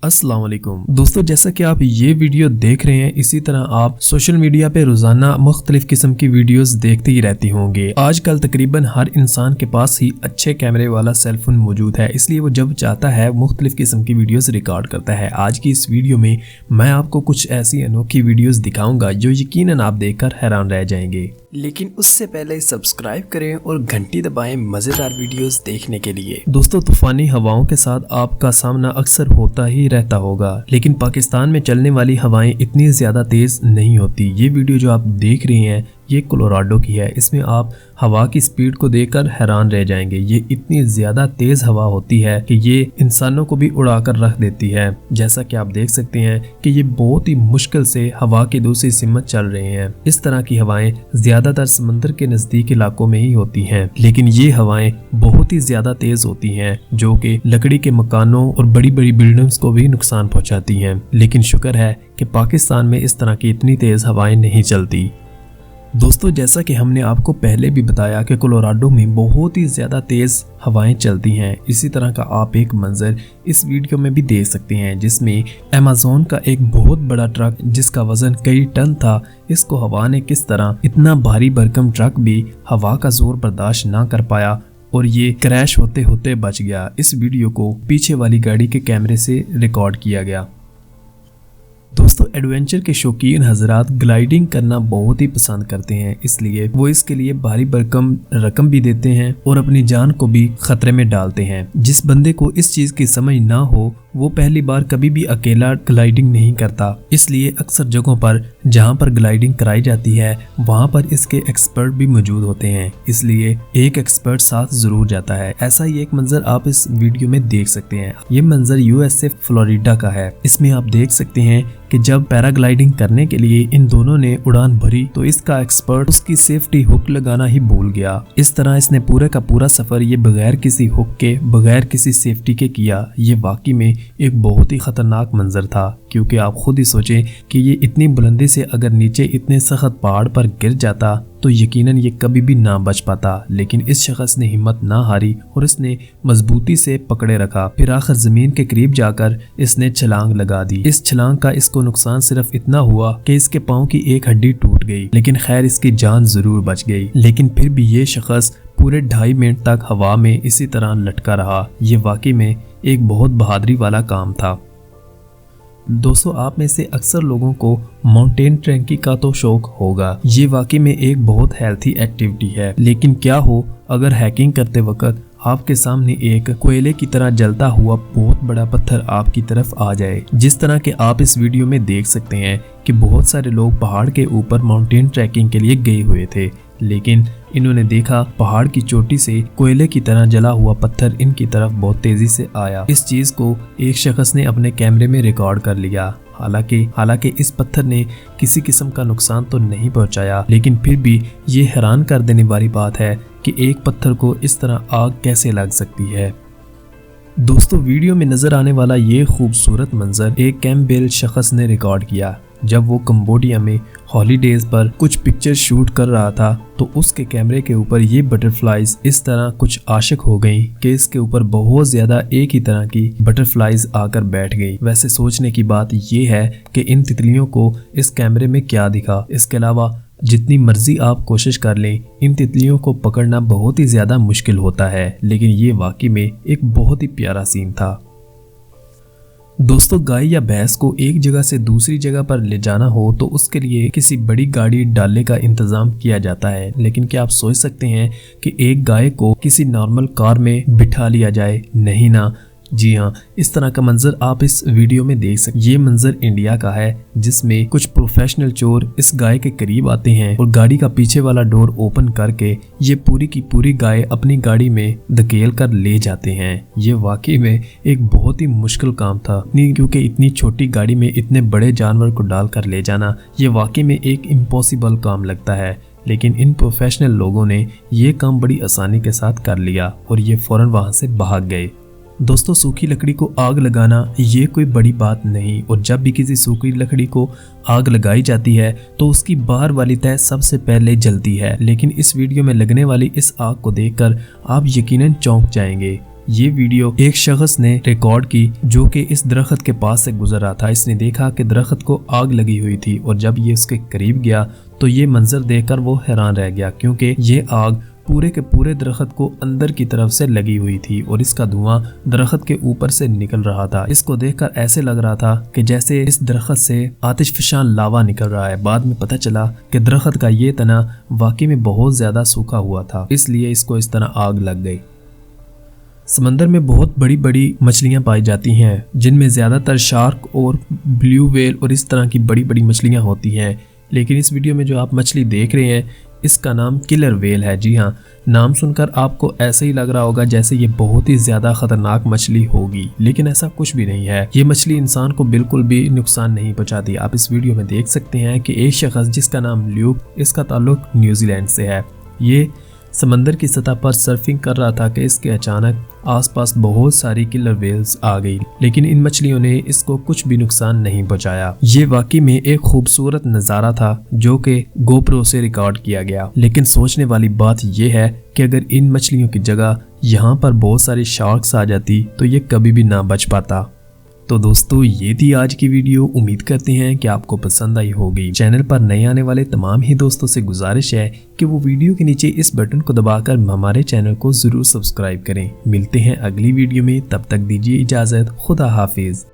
अस्सलाम वालेकुम दोस्तों, जैसा कि आप ये वीडियो देख रहे हैं इसी तरह आप सोशल मीडिया पे रोजाना मुख्तलिफ किस्म की वीडियोस देखते ही रहते होंगे। आजकल तकरीबन हर इंसान के पास ही अच्छे कैमरे वाला सेलफोन मौजूद है, इसलिए वो जब चाहता है मुख्तलिफ किस्म की वीडियोस रिकॉर्ड करता है। आज की इस वीडियो में मैं आपको कुछ ऐसी अनोखी वीडियोस दिखाऊंगा जो यकीनन आप देखकर हैरान रह जाएंगे, लेकिन उससे पहले सब्सक्राइब करें और घंटी दबाएं मजेदार वीडियोस देखने के लिए। दोस्तों, तूफानी हवाओं के साथ आपका सामना अक्सर होता ही रहता होगा, लेकिन पाकिस्तान में चलने वाली हवाएं इतनी ज्यादा तेज नहीं होती। ये वीडियो जो आप देख रहे हैं ये कोलोराडो की है। इसमें आप हवा की स्पीड को देखकर हैरान रह जाएंगे। ये इतनी ज्यादा तेज हवा होती है कि ये इंसानों को भी उड़ाकर रख देती है। जैसा कि आप देख सकते हैं कि ये बहुत ही मुश्किल से हवा की दूसरी सिमत चल रहे हैं। इस तरह की हवाएं ज्यादातर समंदर के नजदीक इलाकों में ही होती हैं, लेकिन ये हवाएं बहुत ही ज्यादा तेज होती हैं जो कि लकड़ी के मकानों और बड़ी बड़ी बिल्डिंग्स को भी नुकसान पहुंचाती हैं। लेकिन शुक्र है कि पाकिस्तान में इस तरह की इतनी तेज हवाएं नहीं चलती। दोस्तों, जैसा कि हमने आपको पहले भी बताया कि कोलोराडो में बहुत ही ज्यादा तेज हवाएं चलती हैं। इसी तरह का आप एक मंजर इस वीडियो में भी देख सकते हैं जिसमें अमेज़न का एक बहुत बड़ा ट्रक जिसका वजन कई टन था, इसको हवा ने किस तरह इतना भारी भरकम ट्रक भी हवा का जोर बर्दाश्त ना कर पाया और ये क्रैश होते होते बच गया। इस वीडियो को पीछे वाली गाड़ी के कैमरे से रिकॉर्ड किया गया। दोस्तों, एडवेंचर के शौकीन हजरात ग्लाइडिंग करना बहुत ही पसंद करते हैं, इसलिए वो इसके लिए भारी भरकम रकम भी देते हैं और अपनी जान को भी खतरे में डालते हैं। जिस बंदे को इस चीज की समझ ना हो वो पहली बार कभी भी अकेला ग्लाइडिंग नहीं करता, इसलिए अक्सर जगहों पर जहां पर ग्लाइडिंग कराई जाती है वहां पर इसके एक्सपर्ट भी मौजूद होते हैं, इसलिए एक एक्सपर्ट साथ जरूर जाता है। ऐसा ही एक मंजर आप इस वीडियो में देख सकते हैं। ये मंजर यूएसए फ्लोरिडा का है। इसमें आप देख सकते हैं कि जब पैराग्लाइडिंग करने के लिए इन दोनों ने उड़ान भरी तो इसका एक्सपर्ट उसकी सेफ्टी हुक लगाना ही भूल गया। इस तरह इसने पूरे का पूरा सफर ये बगैर किसी हुक के, बगैर किसी सेफ्टी के किया। ये वाकई में एक बहुत ही खतरनाक मंजर था, क्योंकि आप खुद ही सोचें कि ये इतनी बुलंदी से अगर नीचे इतने सख्त पहाड़ पर गिर जाता तो यकीनन ये कभी भी ना बच पाता। लेकिन इस शख्स ने हिम्मत ना हारी और इसने मजबूती से पकड़े रखा। फिर आखिर जमीन के करीब जाकर इसने छलांग लगा दी। इस छलांग का इसको नुकसान सिर्फ इतना हुआ कि इसके पाँव की एक हड्डी टूट गई, लेकिन खैर इसकी जान जरूर बच गई। लेकिन फिर भी ये शख्स पूरे 2.5 मिनट तक हवा में इसी तरह लटका रहा। ये वाकई में एक बहुत बहादुरी वाला काम था। दोस्तों, आप में से अक्सर लोगों को माउंटेन ट्रेकिंग का तो शौक होगा। ये वाकई में एक बहुत हेल्थी एक्टिविटी है, लेकिन क्या हो अगर हैकिंग करते वक्त आपके सामने एक कोयले की तरह जलता हुआ बहुत बड़ा पत्थर आपकी तरफ आ जाए। जिस तरह के आप इस वीडियो में देख सकते हैं कि बहुत सारे लोग पहाड़ के ऊपर माउंटेन ट्रैकिंग के लिए गए हुए थे, लेकिन इन्होंने देखा पहाड़ की चोटी से कोयले की तरह जला हुआ पत्थर इनकी तरफ बहुत तेजी से आया। इस चीज को एक शख्स ने अपने कैमरे में रिकॉर्ड कर लिया। हालांकि इस पत्थर ने किसी किस्म का नुकसान तो नहीं पहुंचाया, लेकिन फिर भी ये हैरान कर देने वाली बात है कि एक पत्थर को इस तरह आग कैसे लग सकती है। दोस्तों, वीडियो में नजर आने वाला ये खूबसूरत मंजर एक कैम्पबेल शख्स ने रिकॉर्ड किया। जब वो कंबोडिया में हॉलीडेज पर कुछ पिक्चर शूट कर रहा था तो उसके कैमरे के ऊपर ये बटरफ्लाइज इस तरह कुछ आशिक हो गई कि इसके ऊपर बहुत ज्यादा एक ही तरह की बटरफ्लाइज आकर बैठ गई। वैसे सोचने की बात ये है कि इन तितलियों को इस कैमरे में क्या दिखा। इसके अलावा जितनी मर्जी आप कोशिश कर लें, इन तितलियों को पकड़ना बहुत ही ज्यादा मुश्किल होता है, लेकिन ये वाकई में एक बहुत ही प्यारा सीन था। दोस्तों, गाय या भैंस को एक जगह से दूसरी जगह पर ले जाना हो तो उसके लिए किसी बड़ी गाड़ी डालने का इंतजाम किया जाता है, लेकिन क्या आप सोच सकते हैं कि एक गाय को किसी नॉर्मल कार में बिठा लिया जाए? नहीं ना। जी हाँ, इस तरह का मंजर आप इस वीडियो में देख सकते। ये मंजर इंडिया का है जिसमें कुछ प्रोफेशनल चोर इस गाय के करीब आते हैं और गाड़ी का पीछे वाला डोर ओपन करके ये पूरी की पूरी गाय अपनी गाड़ी में धकेल कर ले जाते हैं। ये वाकई में एक बहुत ही मुश्किल काम था, क्योंकि इतनी छोटी गाड़ी में इतने बड़े जानवर को डालकर ले जाना ये वाकई में एक इम्पॉसिबल काम लगता है। लेकिन इन प्रोफेशनल लोगों ने ये काम बड़ी आसानी के साथ कर लिया और ये फौरन वहां से भाग गए। दोस्तों, सूखी लकड़ी को आग लगाना ये कोई बड़ी बात नहीं, और जब भी किसी सूखी लकड़ी को आग लगाई जाती है तो उसकी बाहर वाली तह सबसे पहले जलती है। लेकिन इस वीडियो में लगने वाली इस आग को देखकर आप यकीनन चौंक जाएंगे। ये वीडियो एक शख्स ने रिकॉर्ड की जो कि इस दरख्त के पास से गुजर रहा था। इसने देखा कि दरख्त को आग लगी हुई थी और जब ये उसके करीब गया तो ये मंजर देखकर वो हैरान रह गया, क्योंकि ये आग पूरे के पूरे दरख्त को अंदर की तरफ से लगी हुई थी और इसका धुआं दरख्त के ऊपर से निकल रहा था। इसको देखकर ऐसे लग रहा था कि जैसे इस दरख्त से आतिशफशान लावा निकल रहा है। बाद में पता चला कि दरख्त का ये तना वाकई में बहुत ज्यादा सूखा हुआ था, इसलिए इसको इस तरह आग लग गई। समंदर में बहुत बड़ी बड़ी मछलियां पाई जाती हैं, जिनमें ज्यादातर शार्क और ब्लू व्हेल और इस तरह की बड़ी बड़ी मछलियां होती हैं। लेकिन इस वीडियो में जो आप मछली देख रहे हैं इसका नाम किलर व्हेल है। जी हाँ, नाम सुनकर आपको ऐसे ही लग रहा होगा जैसे ये बहुत ही ज्यादा खतरनाक मछली होगी, लेकिन ऐसा कुछ भी नहीं है। ये मछली इंसान को बिल्कुल भी नुकसान नहीं पहुंचाती। आप इस वीडियो में देख सकते हैं कि एक शख्स जिसका नाम ल्यूक, इसका ताल्लुक न्यूजीलैंड से है। ये समंदर की सतह पर सर्फिंग कर रहा था कि इसके अचानक आसपास बहुत सारी किलर व्हेल्स आ गई, लेकिन इन मछलियों ने इसको कुछ भी नुकसान नहीं पहुंचाया। ये वाकई में एक खूबसूरत नज़ारा था जो कि गोप्रो से रिकॉर्ड किया गया। लेकिन सोचने वाली बात यह है कि अगर इन मछलियों की जगह यहाँ पर बहुत सारी शार्क्स आ जाती तो ये कभी भी ना बच पाता। तो दोस्तों, ये थी आज की वीडियो। उम्मीद करते हैं कि आपको पसंद आई होगी। चैनल पर नए आने वाले तमाम ही दोस्तों से गुजारिश है कि वो वीडियो के नीचे इस बटन को दबाकर हमारे चैनल को जरूर सब्सक्राइब करें। मिलते हैं अगली वीडियो में, तब तक दीजिए इजाजत। खुदा हाफिज।